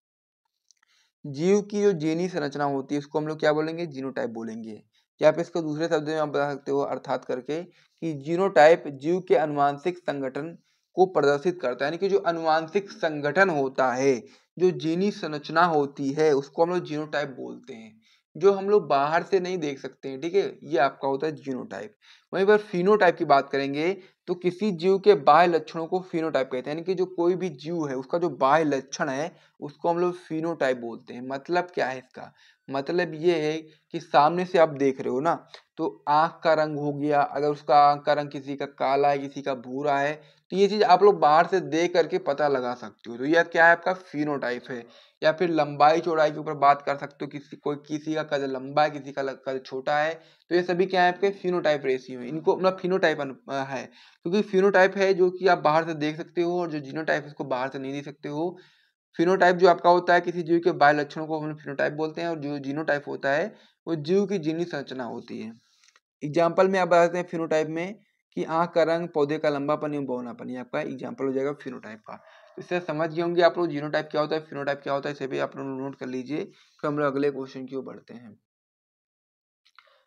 जीव की जो जीनी संरचना होती है उसको हम लोग क्या बोलेंगे, जीनोटाइप बोलेंगे। या आप इसको दूसरे शब्द में आप बता सकते हो अर्थात करके कि जीनोटाइप जीव के अनुवांशिक संगठन को प्रदर्शित करता है। यानी कि जो अनुवांशिक संगठन होता है, जो जीनी संरचना होती है, उसको हम लोग जीनोटाइप बोलते हैं, जो हम लोग बाहर से नहीं देख सकते हैं, ठीक है। ये आपका होता है जीनोटाइप। वहीं पर फिनोटाइप की बात करेंगे तो किसी जीव के बाह्य लक्षणों को फिनोटाइप कहते हैं। यानी कि जो कोई भी जीव है उसका जो बाह्य लक्षण है उसको हम लोग फिनोटाइप बोलते हैं। मतलब क्या है इसका, मतलब ये है कि सामने से आप देख रहे हो ना, तो आंख का रंग हो गया, अगर उसका आंख का रंग किसी का काला है किसी का भूरा है, तो ये चीज आप लोग बाहर से देख करके पता लगा सकते हो। तो यह क्या है, आपका फिनोटाइप है। या फिर लंबाई चौड़ाई के ऊपर बात कर सकते हो, किसी का कद लंबा है किसी का कद छोटा है, तो ये सभी क्या है, आपके फिनोटाइप रेशियो है। इनको मतलब फिनोटाइप है, क्योंकि फिनोटाइप है जो कि आप बाहर से देख सकते हो, और जो जीनोटाइप इसको बाहर से नहीं देख सकते हो। फिनोटाइप जो आपका होता है किसी जीव के बाह्य लक्षणों को हम फिनोटाइप बोलते हैं, और जो जीनोटाइप होता है वो जीव की जीनी संरचना होती है। एग्जाम्पल में आप बताते हैं फिनोटाइप में कि आंख का रंग, पौधे का लंबापन एवं बौनापन, ये आपका एग्जाम्पल हो जाएगा फिनोटाइप का। इससे समझ गए होंगे आप लोग जीनोटाइप क्या होता है, फिनोटाइप क्या होता है, इसे भी आप लोग नोट कर लीजिए। फिर हम लोग अगले क्वेश्चन की ओर बढ़ते हैं।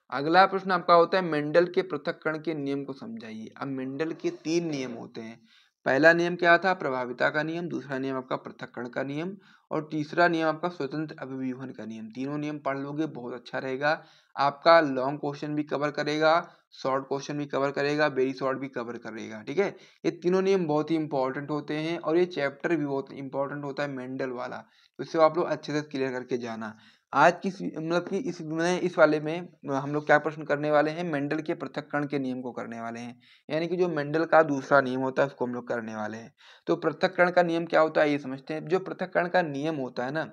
अगला प्रश्न आपका होता है मेंडल के पृथक्करण के नियम को समझाइए। अब मेंडल के 3 नियम होते हैं। पहला नियम क्या था, प्रभाविता का नियम। दूसरा नियम आपका पृथक्करण का नियम। और तीसरा नियम आपका स्वतंत्र अभिव्यूहन का नियम। तीनों नियम पढ़ लोगे बहुत अच्छा रहेगा। आपका लॉन्ग क्वेश्चन भी कवर करेगा, शॉर्ट क्वेश्चन भी कवर करेगा, वेरी शॉर्ट भी कवर करेगा, ठीक है। ये तीनों नियम बहुत ही इंपॉर्टेंट होते हैं, और ये चैप्टर भी बहुत इंपॉर्टेंट होता है मेंडल वाला। तो इससे आप लोग अच्छे से क्लियर करके जाना। आज की मतलब कि इस वाले में हम लोग क्या प्रश्न करने वाले हैं, मेंडल के पृथक्करण के नियम को करने वाले हैं। यानी कि जो मेंडल का दूसरा नियम होता है उसको हम लोग करने वाले हैं। तो पृथक्करण का नियम क्या होता है ये समझते हैं। जो पृथक्करण का नियम होता है ना,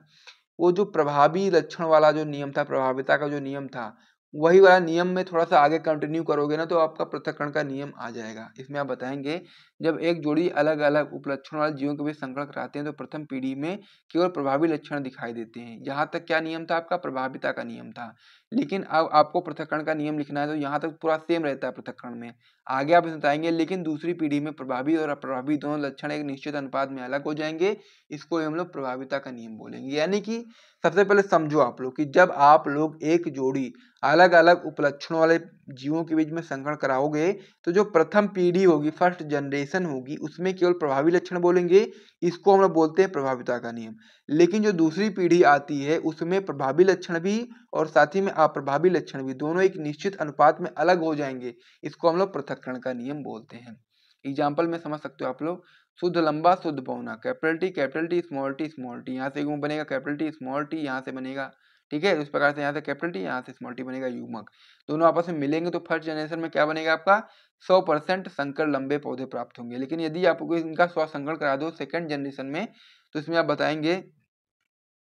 वो जो प्रभावी लक्षण वाला जो नियम था, प्रभाविता का जो नियम था, वही वाला नियम में थोड़ा सा आगे कंटिन्यू करोगे ना तो आपका पृथक्करण का नियम आ जाएगा। इसमें आप बताएंगे जब एक जोड़ी अलग अलग उपलक्षण वाले जीवों के बीच संकरण कराते हैं तो प्रथम पीढ़ी में केवल प्रभावी लक्षण दिखाई देते हैं। यहाँ तक क्या नियम था, आपका प्रभाविता का नियम था। लेकिन अब आपको पृथक्करण का नियम लिखना है तो यहाँ तक पूरा सेम रहता है पृथक्करण में। आगे आप बताएंगे लेकिन दूसरी पीढ़ी में प्रभावी और अप्रभावी दोनों लक्षण एक निश्चित अनुपात में अलग हो जाएंगे। इसको हम लोग प्रभाविता का नियम बोलेंगे। यानी कि सबसे पहले समझो आप लोग कि जब आप लोग एक जोड़ी अलग अलग उपलक्षणों वाले जीवों के बीच में संकरण कराओगे तो जो प्रथम पीढ़ी होगी, फर्स्ट जनरेशन होगी, उसमें केवल प्रभावी लक्षण बोलेंगे। इसको हम लोग बोलते हैं प्रभाविता का नियम। लेकिन जो दूसरी पीढ़ी आती है उसमें प्रभावी लक्षण भी और साथ ही में अप्रभावी लक्षण भी दोनों एक निश्चित अनुपात में अलग हो जाएंगे। इसको हम लोग पृथक्करण का नियम बोलते हैं। एग्जाम्पल में समझ सकते हो आप लोग, शुद्ध लंबा शुद्ध पौना, कैपिटल टी स्मॉल टी, यहाँ से युग्म बनेगा कैपिटल टी स्मॉल टी, यहाँ से बनेगा, ठीक है। इस प्रकार से यहाँ से कैपिटल टी यहाँ से स्मॉल टी बनेगा युग्मक। दोनों आपस में मिलेंगे तो फर्स्ट जनरेशन में क्या बनेगा, आपका 100% संकर लंबे पौधे प्राप्त होंगे। लेकिन यदि आपको इनका स्वसंकरण करा दो सेकंड जनरेशन में तो इसमें आप बताएंगे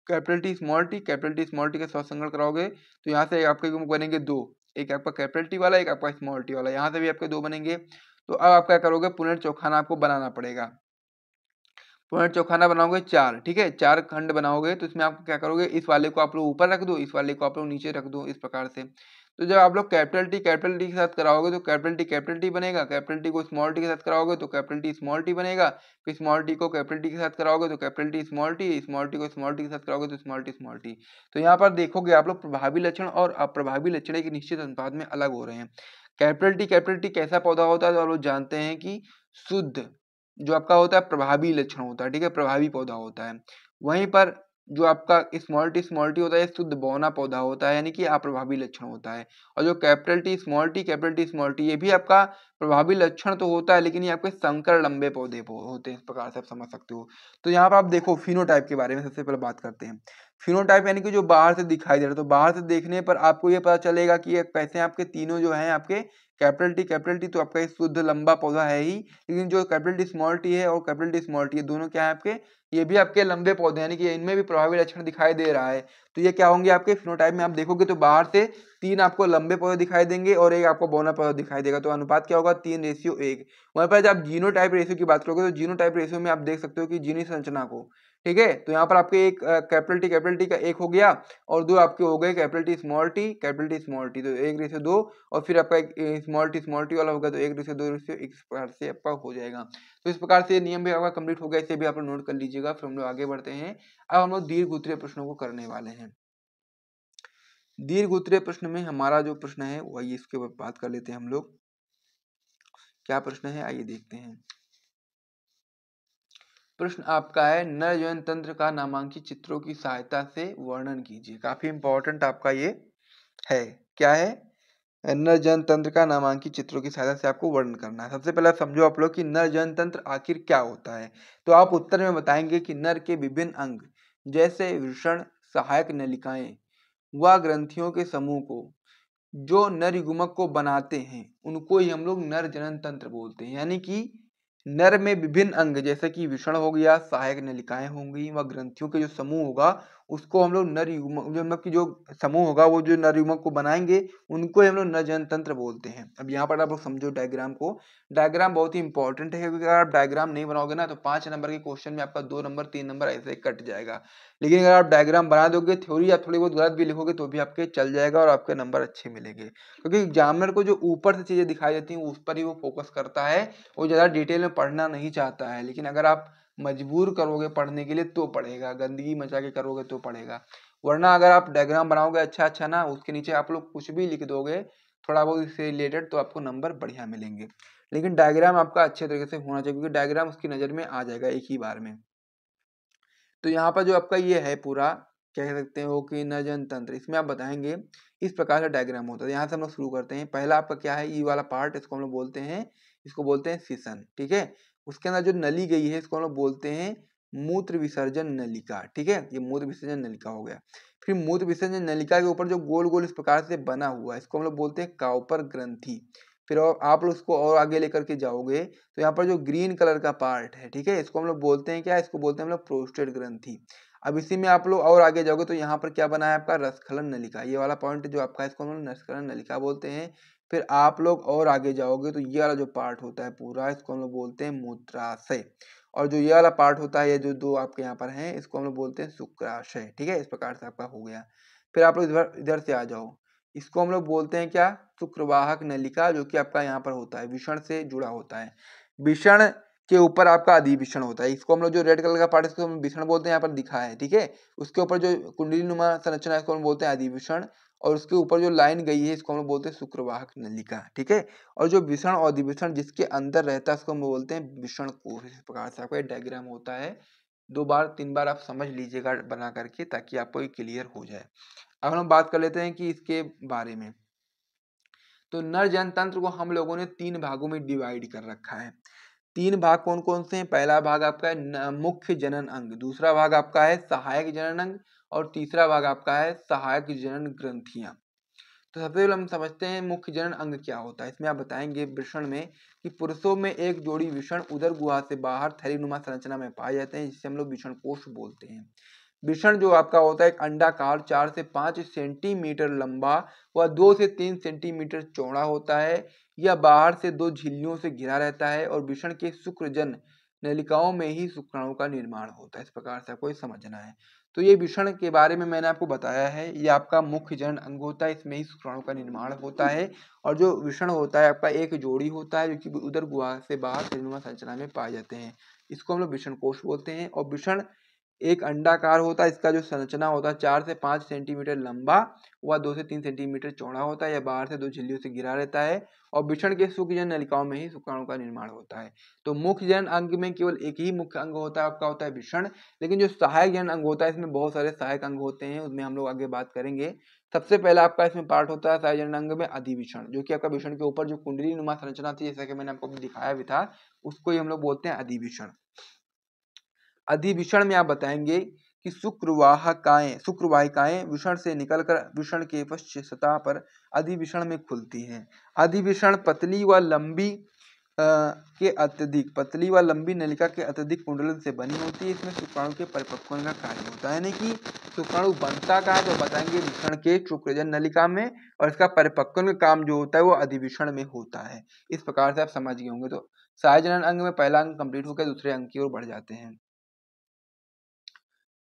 कैपिटल टी स्मॉल टी का स्वसंकरण कराओगे तो यहाँ से आपके युग्मक बनेंगे दो, एक आपका कैपिटल टी वाला, एक आपका स्मॉल टी वाला, यहाँ से भी आपके दो बनेंगे। तो अब आप क्या करोगे, पुनर्चौखाना आपको बनाना पड़ेगा। पुनर्चौखाना बनाओगे 4, ठीक है, 4 खंड बनाओगे तो इसमें आप क्या करोगे, इस वाले को आप लोग ऊपर रख दो, इस वाले को आप लोग नीचे रख दो, इस प्रकार से। तो जब आप लोग कैपिटल टी के साथ कराओगे तो कैपिटल टी बनेगा, कैपिटल टी को स्मॉल टी के साथ कराओगे तो कैपिटल टी स्मॉल टी बनेगा, फिर स्मॉल टी को कैपिटल टी के साथ कराओगे तो कैपिटल टी स्मॉल टी को स्मॉल टी के साथ कराओगे तो स्मॉल टी। तो यहाँ पर देखोगे आप लोग प्रभावी लक्षण और अप्रभावी लक्षण एक निश्चित अनुपात में अलग हो रहे हैं। कैपिटल टी कैसा पौधा होता है तो आप लोग जानते हैं कि शुद्ध जो आपका होता है प्रभावी लक्षण होता है, ठीक है, प्रभावी पौधा होता है। वहीं पर जो आपका स्मॉल टी होता है शुद्ध बौना पौधा होता है, यानी कि अप्रभावी लक्षण होता है। और जो कैपिटल टी स्मॉल टी ये भी आपका प्रभावी लक्षण तो होता है, लेकिन ये आपके संकर लंबे पौधे होते हैं, इस प्रकार से आप समझ सकते हो। तो यहाँ पर आप देखो फिनोटाइप के बारे में सबसे पहले बात करते हैं। फिनोटाइप यानी कि जो बाहर से दिखाई दे रहा है, तो बाहर से देखने पर आपको ये पता चलेगा कि ये कैसे आपके तीनों जो हैं आपके कैपिटल टी तो आपका शुद्ध लंबा पौधा है ही, लेकिन जो कैपिटल टी स्मॉल टी है और कैपिटल टी स्मॉल टी है दोनों क्या है आपके, ये भी आपके लंबे पौधे यानी कि इनमें भी प्रभावी लक्षण दिखाई दे रहा है। तो ये क्या होंगे आपके फिनोटाइप में आप देखोगे तो बाहर से 3 आपको लंबे पौधे दिखाई देंगे और 1 आपको बौना पौधा दिखाई देगा। तो अनुपात क्या होगा 3:1। वहीं पर जब आप जीनोटाइप रेशियो की बात करोगे तो जीनोटाइप रेशियो में आप देख सकते हो कि जीनी संरचना को, ठीक है, तो यहाँ पर आपके एक कैपिटल टी का 1 हो गया और 2 आपके हो गए कैपिटल टी स्मॉल टी, तो 1:2 और फिर आपका एक स्मॉल टी वाला होगा तो 1:2 इस प्रकार से आपका हो जाएगा। तो इस प्रकार से नियम भी आपका कंप्लीट हो गया, इसे भी आप लोग नोट कर लीजिएगा। फिर हम लोग आगे बढ़ते हैं। अब हम लोग दीर्घ उत्तरीय प्रश्नों को करने वाले हैं। दीर्घ उत्तरीय प्रश्न में हमारा जो प्रश्न है वही, इसके ऊपर बात कर लेते हैं हम लोग। क्या प्रश्न है आइए देखते हैं। प्रश्न आपका है नर यौन तंत्र का नामांकित चित्रों की सहायता से वर्णन कीजिए। काफी इंपॉर्टेंट आपका ये है। क्या है? नर जन तंत्र का नामांकित चित्रों की सहायता से आपको वर्णन करना है। सबसे पहले समझो आप लोग कि नर जन तंत्र आखिर क्या होता है। तो आप उत्तर में बताएंगे कि नर के विभिन्न अंग जैसे वृषण, सहायक नलिकाएं व ग्रंथियों के समूह को जो नर युग्मक को बनाते हैं उनको ही हम लोग नर जनन तंत्र बोलते हैं। यानी कि नर में विभिन्न अंग जैसे कि वृषण हो गया, सहायक नलिकाएं होंगी व ग्रंथियों के जो समूह होगा उसको हम लोग नर युग्मक, जो मतलब कि जो समूह होगा वो जो नर युग्मक को बनाएंगे उनको हम लोग नर जनन तंत्र बोलते हैं। अब यहाँ पर आप लोग समझो डायग्राम को। डायग्राम बहुत ही इंपॉर्टेंट है क्योंकि अगर आप डायग्राम नहीं बनाओगे ना तो 5 नंबर के क्वेश्चन में आपका 2 नंबर 3 नंबर ऐसे कट जाएगा। लेकिन अगर आप डायग्राम बना दोगे, थ्योरी आप थोड़ी बहुत गलत भी लिखोगे तो भी आपके चल जाएगा और आपके नंबर अच्छे मिलेंगे। क्योंकि एग्जामिनर को जो ऊपर से चीजें दिखाई देती हैं उस पर ही वो फोकस करता है, वो ज्यादा डिटेल में पढ़ना नहीं चाहता है। लेकिन अगर आप मजबूर करोगे पढ़ने के लिए तो पढ़ेगा, गंदगी मचा के करोगे तो पढ़ेगा। वरना अगर आप डायग्राम बनाओगे अच्छा अच्छा ना, उसके नीचे आप लोग कुछ भी लिख दोगे थोड़ा बहुत इससे रिलेटेड, तो आपको नंबर बढ़िया मिलेंगे। लेकिन डायग्राम आपका अच्छे तरीके से होना चाहिए क्योंकि डायग्राम उसकी नजर में आ जाएगा एक ही बार में। तो यहाँ पर जो आपका ये है पूरा क्या कह सकते हो कि नजन तंत्र, इसमें आप बताएंगे इस प्रकार का डायग्राम होता है। यहाँ से हम लोग शुरू करते हैं। पहला आपका क्या है, ई वाला पार्ट, इसको हम लोग बोलते हैं, इसको बोलते हैं सीसन, ठीक है। उसके अंदर जो नली गई है इसको हम लोग बोलते हैं मूत्र विसर्जन नलिका, ठीक है, ये मूत्र विसर्जन नलिका हो गया। फिर मूत्र विसर्जन नलिका के ऊपर जो गोल गोल इस प्रकार से बना हुआ है इसको हम लोग बोलते हैं काउपर ग्रंथि। फिर और आप लोग उसको और आगे लेकर के जाओगे तो यहाँ पर जो ग्रीन कलर का पार्ट है, ठीक है, इसको हम लोग बोलते हैं क्या, इसको बोलते हैं हम लोग प्रोस्टेट ग्रंथि। अब इसी में आप लोग और आगे जाओगे तो यहाँ पर क्या बना है आपका रसखलन नलिका, ये वाला पॉइंट जो आपका है इसको हम लोग रसखलन नलिका बोलते हैं। फिर आप लोग और आगे जाओगे तो ये वाला जो पार्ट होता है पूरा इसको हम लोग बोलते हैं मूत्राशय। और जो ये वाला पार्ट होता है, ये जो दो आपके यहाँ पर हैं इसको हम लोग बोलते हैं शुक्राशय, ठीक है, इस प्रकार से आपका हो गया। फिर आप लोग इधर इधर से आ जाओ, इसको हम लोग बोलते हैं क्या, शुक्रवाहक नलिका, जो कि आपका यहाँ पर होता है विषण से जुड़ा होता है। विषण के ऊपर आपका अधिविषण होता है, इसको हम लोग जो रेड कलर का पार्ट इसको हम विषण बोलते हैं, यहाँ पर दिखा है, ठीक है। उसके ऊपर जो कुंडली नुमा संरचना है इसको हम बोलते हैं अधिविषण, और उसके ऊपर जो लाइन गई है इसको हम बोलते हैं शुक्रवाहक नलिका, ठीक है। और जो विषण और अधिविषण जिसके अंदर रहता है उसको हम बोलते हैं विषण कोश। इस प्रकार से आपका डायग्राम होता है। 2 बार 3 बार आप समझ लीजिएगा बना करके ताकि आपको ये क्लियर हो जाए। अब हम बात कर लेते हैं कि इसके बारे में। तो नर जनतंत्र को हम लोगों ने 3 भागों में डिवाइड कर रखा है। 3 भाग कौन कौन से हैं? पहला भाग आपका है मुख्य जनन अंग, दूसरा भाग आपका है सहायक जनन अंग, और तीसरा भाग आपका है सहायक जनन ग्रंथियां। तो सबसे पहले हम समझते हैं मुख्य जनन अंग क्या होता है। इसमें आप बताएंगे वृषण में कि पुरुषों में एक जोड़ी वृषण उदर गुहा से बाहर थैलीनुमा संरचना में पाए जाते हैं, जिसे हम लोग वृषण कोश बोलते हैं। वृषण जो आपका होता है एक अंडाकार 4 से 5 सेंटीमीटर लंबा व 2 से 3 सेंटीमीटर चौड़ा होता है। यह बाहर से 2 झिल्लियों से घिरा रहता है और वृषण के शुक्रजन नलिकाओं में ही शुक्राणु का निर्माण होता है। इस प्रकार से आपको समझना है। तो ये वृषण के बारे में मैंने आपको बताया है, ये आपका मुख्य जनन अंग होता है, इसमें ही शुक्राणु का निर्माण होता है। और जो वृषण होता है आपका एक जोड़ी होता है जो कि उदर गुहा से बाहर थैलीनुमा संरचना में पाए जाते हैं, इसको हम लोग वृषण कोश बोलते हैं। और वृषण एक अंडाकार होता है, इसका जो संरचना होता है 4 से 5 सेंटीमीटर लंबा व 2 से 3 सेंटीमीटर चौड़ा होता है। यह बाहर से 2 झिल्लियों से घिरा रहता है और वृषण के शुक्र नलिकाओं में ही शुक्राणु का निर्माण होता है। तो मुख्य जनन अंग में केवल एक ही मुख्य अंग होता है, आपका होता है वृषण। लेकिन जो सहायक जनन अंग होता है इसमें बहुत सारे सहायक अंग होते हैं, उसमें हम लोग आगे बात करेंगे। सबसे पहला आपका इसमें पार्ट होता है सहायक जनन अंग में अधिवृषण, जो कि आपका वृषण के ऊपर जो कुंडली नुमा संरचना थी, जैसा कि मैंने आपको दिखाया भी था, उसको ही हम लोग बोलते हैं अधिवृषण। अधिवृषण में आप बताएंगे कि शुक्रवाहिकाएं वृषण से निकलकर वृषण के पश्च सतह पर अधिवृषण में खुलती हैं। अधिवृषण पतली व लंबी नलिका के अत्यधिक कुंडलन से बनी होती है। इसमें शुक्राणु के परिपक्व होने का कार्य होता है, यानी कि शुक्राणु बनता कहाँ है तो बताएंगे वृषण के शुक्रजन नलिका में, और इसका परिपक्वन का काम जो होता है वो अधिवृषण में होता है। इस प्रकार से आप समझ गए होंगे। तो सहायक जनन अंग में पहला अंग कंप्लीट होकर दूसरे अंग की ओर बढ़ जाते हैं।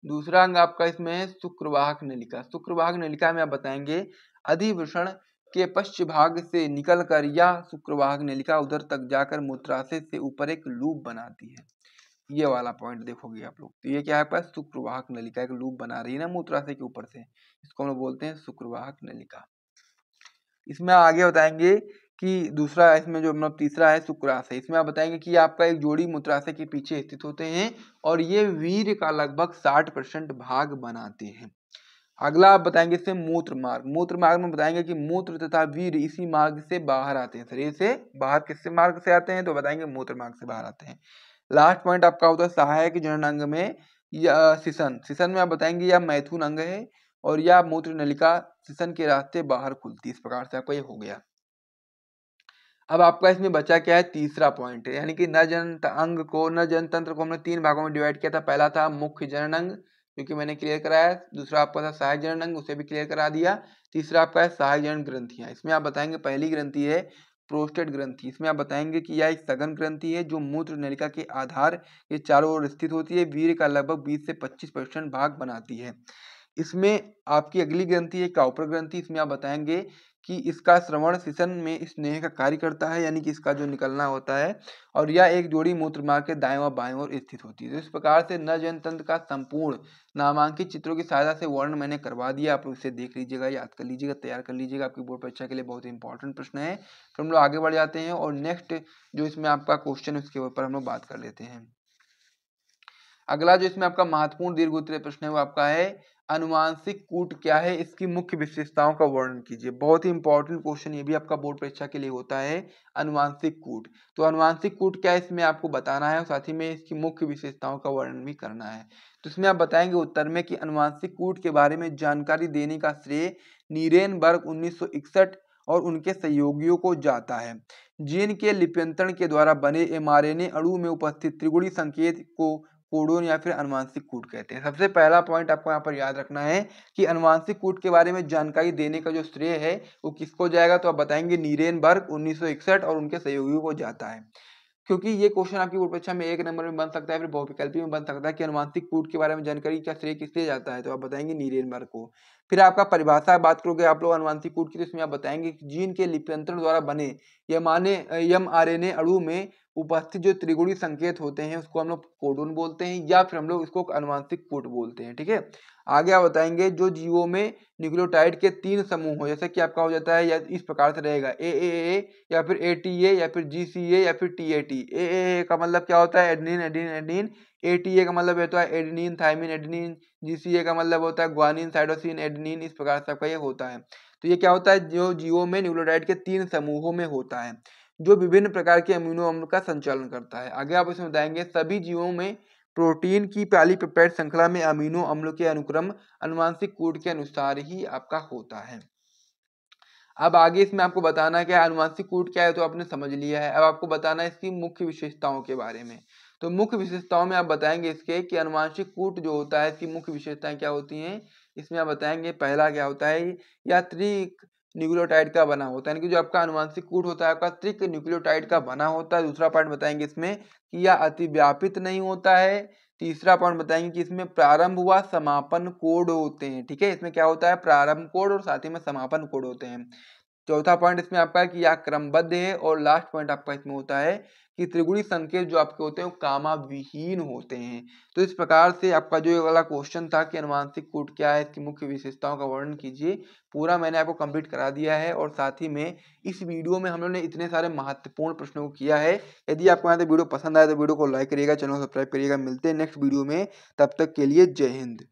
दूसरा अंग आपका इसमें है शुक्रवाहक नलिका। शुक्रवाहक नलिका में आप बताएंगे अधिवृषण के पश्च भाग से निकलकर या शुक्रवाहक नलिका उधर तक जाकर मूत्राशय से ऊपर एक लूप बनाती है। ये वाला पॉइंट देखोगे आप लोग, तो ये क्या है पास शुक्रवाहक नलिका एक लूप बना रही है ना मूत्राशय के ऊपर से, इसको हम लोग बोलते हैं शुक्रवाहक नलिका। इसमें आगे बताएंगे कि दूसरा इसमें जो मतलब तीसरा है शुक्राशय। इसमें आप बताएंगे कि आपका एक जोड़ी मूत्राशय के पीछे स्थित होते हैं और ये वीर्य का लगभग 60% भाग बनाते हैं। अगला आप बताएंगे इसमें मूत्र मार्ग। मूत्र मार्ग में बताएंगे कि मूत्र तथा वीर्य इसी मार्ग से बाहर आते हैं। शरीर से बाहर किससे मार्ग से आते हैं तो बताएंगे मूत्र मार्ग से बाहर आते हैं। लास्ट पॉइंट आपका होता है सहायक जनन अंग में या सिसन। सिसन में आप बताएंगे या मैथुन अंग है और या मूत्र नलिका सिसन के रास्ते बाहर खुलती है। इस प्रकार से आपका ये हो गया। अब आपका इसमें बचा क्या है, तीसरा पॉइंट है, यानी कि नर जनन तंत्र को हमने 3 भागों में डिवाइड किया था। पहला था मुख्य जनन अंग, क्योंकि मैंने क्लियर कराया। दूसरा आपका था सहायक जनन अंग, उसे भी क्लियर करा दिया। तीसरा आपका है सहायक जनन ग्रंथियां। इसमें आप बताएंगे पहली ग्रंथि है प्रोस्टेट ग्रंथि। इसमें आप बताएंगे कि यह एक सघन ग्रंथि है जो मूत्र नलिका के आधार के चारों ओर स्थित होती है। वीर्य का लगभग 20 से 25% भाग बनाती है। इसमें आपकी अगली ग्रंथि है काउपर ग्रंथि। इसमें आप बताएंगे कि इसका श्रवण सिसन में स्नेह का कार्य करता है, यानी कि इसका जो निकलना होता है, और यह एक जोड़ी मूत्र मार्ग के दाएं व बाएं ओर स्थित होती है। तो इस प्रकार से नर जनन तंत्र का संपूर्ण नामांकित चित्रों की सहायता से वर्णन मैंने करवा दिया। आप इसे देख लीजिएगा, याद कर लीजिएगा, तैयार कर लीजिएगा, आपकी बोर्ड परीक्षा के लिए बहुत इंपॉर्टेंट प्रश्न है। फिर हम लोग आगे बढ़ जाते हैं और नेक्स्ट जो इसमें आपका क्वेश्चन है उसके ऊपर हम लोग बात कर लेते हैं। अगला जो इसमें आपका महत्वपूर्ण दीर्घ उत्तरीय प्रश्न है वो आपका है अनुवांशिक कूट क्या है, इसकी मुख्य विशेषताओं का वर्णन कीजिए। बहुत ही इंपॉर्टेंट क्वेश्चन ये भी आपका बोर्ड परीक्षा के लिए होता है, अनुवांशिक कूट। तो अनुवांशिक कूट क्या है इसमें आपको बताना है और साथ ही में इसकी मुख्य विशेषताओं का वर्णन भी करना है। तो इसमें आप बताएंगे उत्तर में कि अनुवांशिक कूट के बारे में जानकारी देने का श्रेय नीरेनबर्ग 1961 और उनके सहयोगियों को जाता है। जीन के लिप्यंतरण के द्वारा बने mRNA अणु में उपस्थित त्रिगुणी संकेत को कोडोन या फिर अनुवांशिक कूट कहते हैं। सबसे पहला पॉइंट आपको यहाँ पर याद रखना है कि अनुवांशिक कूट के बारे में जानकारी देने का जो श्रेय है वो किसको जाएगा, तो आप बताएंगे नीरेनबर्ग 1961 और उनके सहयोगियों को जाता है। क्योंकि ये क्वेश्चन आपकी बोर्ड परीक्षा में 1 नंबर में बन सकता है, फिर बहुविकल्पी में बन सकता है कि अनुवांशिक कूट के बारे में जानकारी का श्रेय किससे जाता है, तो आप बताएंगे नीरेनबर्ग को। फिर आपका परिभाषा बात करोगे आप लोग अनुवांशिक कूट की, तो इसमें आप बताएंगे कि जीन के लिप्यंतरण द्वारा बने mRNA अणु में उपस्थित जो त्रिगुणी संकेत होते हैं उसको हम लोग कोडोन बोलते हैं या फिर हम लोग इसको अनुवांशिक कूट बोलते हैं। ठीक है, आगे आप बताएंगे जो जीवों में न्यूक्लियोटाइड के 3 समूह हो, जैसे कि आपका हो जाता है या इस प्रकार से रहेगा AAA या फिर ATA या फिर GCA या फिर TAT। AAA का मतलब क्या होता है एडेनिन एडेनिन एडेनिन, ATA का मतलब होता है एडेनिन थाइमिन एडेनिन, GCA का मतलब होता है ग्वानिन साइटोसिन एडेनिन। इस प्रकार से आपका ये होता है। तो ये क्या होता है, जो जीवों में न्यूक्लियोटाइड के 3 समूहों में होता है जो विभिन्न प्रकार के अमीनो अम्ल का संचालन करता है। आगे आप इसमें बताएंगे सभी जीवों में प्रोटीन की पॉलीपेप्टाइड श्रृंखला में अमीनो अम्ल के अनुक्रम अनुवांशिक कोड के अनुसार ही आपका होता है। अब आगे इसमें आपको बताना है कि अनुवांशिक कोड क्या है, तो आपने समझ लिया है। अब आपको बताना है इसकी मुख्य विशेषताओं के बारे में। तो मुख्य विशेषताओं में आप बताएंगे इसके कि अनुवांशिक कूट जो होता है इसकी मुख्य विशेषताएं क्या होती हैं। इसमें आप बताएंगे पहला क्या होता है, या त्रिक न्यूक्लियोटाइड का बना होता है, यानी कि जो आपका अनुवांशिक कूट होता है आपका त्रिक न्यूक्लियोटाइड का बना होता है। दूसरा पॉइंट बताएंगे इसमें कि यह अतिव्यापित नहीं होता है। तीसरा पॉइंट बताएंगे कि इसमें प्रारंभ व समापन कोड होते हैं। ठीक है, इसमें क्या होता है प्रारंभ कोड और साथ ही में समापन कोड होते हैं। चौथा पॉइंट इसमें आपका है कि यह क्रमबद्ध है, और लास्ट पॉइंट आपका इसमें होता है कि त्रिगुणी संकेत जो आपके होते हैं वो कामा विहीन होते हैं। तो इस प्रकार से आपका जो ये वाला क्वेश्चन था कि अनुवांशिक कूट क्या है, इसकी मुख्य विशेषताओं का वर्णन कीजिए, पूरा मैंने आपको कंप्लीट करा दिया है। और साथ ही में इस वीडियो में हम लोगों ने इतने सारे महत्वपूर्ण प्रश्नों को किया है। यदि आपको यहाँ से वीडियो पसंद आए तो वीडियो को लाइक करिएगा, चैनल को सब्सक्राइब करिएगा। मिलते हैं नेक्स्ट वीडियो में, तब तक के लिए जय हिंद।